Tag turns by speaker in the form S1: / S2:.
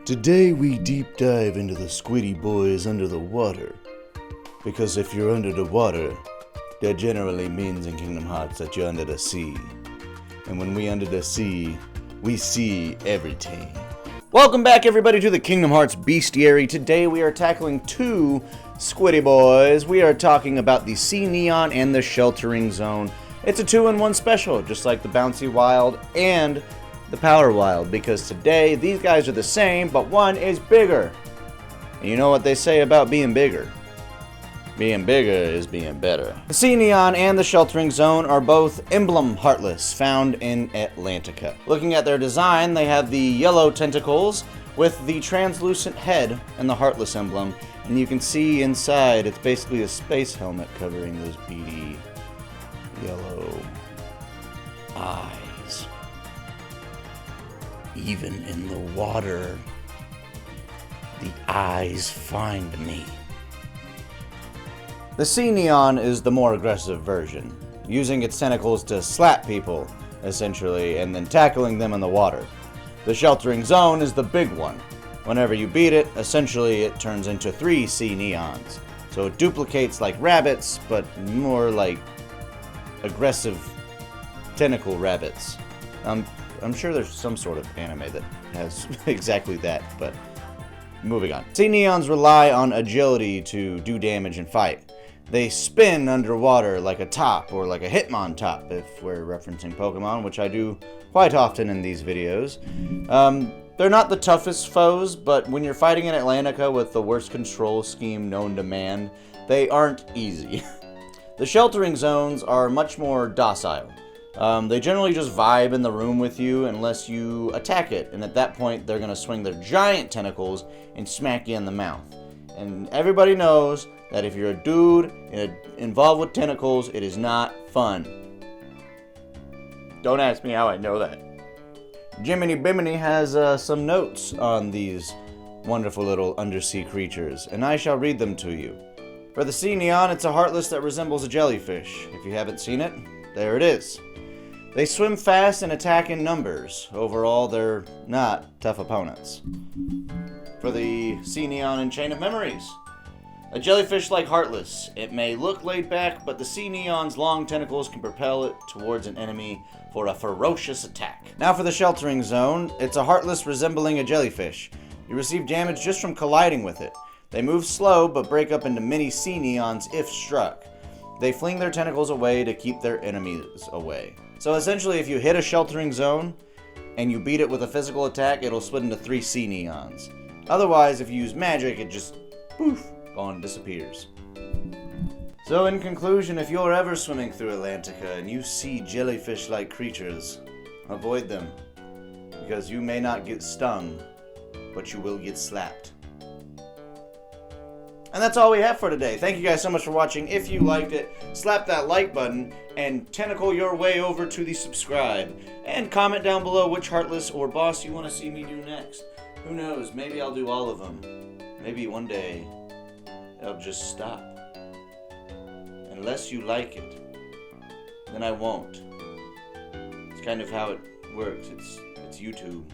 S1: Today we deep dive into the squiddy boys under the water. Because if you're under the water, that generally means in Kingdom Hearts that you're under the sea. And when we under the sea, we see everything. Welcome back everybody to the Kingdom Hearts Bestiary. Today we are tackling two squiddy boys. We are talking about the Sea Neon and the Sheltering Zone. It's a 2-in-1 special, just like the Bouncy Wild and the Power Wild, because today these guys are the same, but one is bigger. And you know what they say about being bigger? Being bigger is being better. The Sea Neon and the Sheltering Zone are both emblem Heartless, found in Atlantica. Looking at their design, they have the yellow tentacles with the translucent head and the Heartless emblem, and you can see inside it's basically a space helmet covering those beady yellow eyes. Even in the water, the eyes find me. The Sea Neon is the more aggressive version, using its tentacles to slap people, essentially, and then tackling them in the water. The Sheltering Zone is the big one. Whenever you beat it, essentially it turns into 3 Sea Neons. So it duplicates like rabbits, but more like aggressive tentacle rabbits. I'm sure there's some sort of anime that has exactly that, but moving on. Sea Neons rely on agility to do damage and fight. They spin underwater like a top, or like a Hitmontop, if we're referencing Pokemon, which I do quite often in these videos. They're not the toughest foes, but when you're fighting in Atlantica with the worst control scheme known to man, they aren't easy. The Sheltering Zones are much more docile. They generally just vibe in the room with you unless you attack it, and at that point they're going to swing their giant tentacles and smack you in the mouth. And everybody knows that if you're a dude involved with tentacles, it is not fun. Don't ask me how I know that. Jiminy Bimini has some notes on these wonderful little undersea creatures, and I shall read them to you. For the Sea Neon, it's a Heartless that resembles a jellyfish. If you haven't seen it, there it is. They swim fast and attack in numbers. Overall, they're not tough opponents. For the Sea Neon and Chain of Memories, a jellyfish like Heartless. It may look laid back, but the Sea Neon's long tentacles can propel it towards an enemy for a ferocious attack. Now for the Sheltering Zone, it's a Heartless resembling a jellyfish. You receive damage just from colliding with it. They move slow, but break up into many Sea Neons if struck. They fling their tentacles away to keep their enemies away. So essentially, if you hit a Sheltering Zone and you beat it with a physical attack, it'll split into 3 Sea Neons. Otherwise, if you use magic, it just poof, gone, disappears. So in conclusion, if you're ever swimming through Atlantica and you see jellyfish-like creatures, avoid them, because you may not get stung, but you will get slapped. And that's all we have for today. Thank you guys so much for watching. If you liked it, slap that like button and tentacle your way over to the subscribe. And comment down below which Heartless or boss you want to see me do next. Who knows, maybe I'll do all of them. Maybe one day I'll just stop. Unless you like it, then I won't. It's kind of how it works. It's YouTube.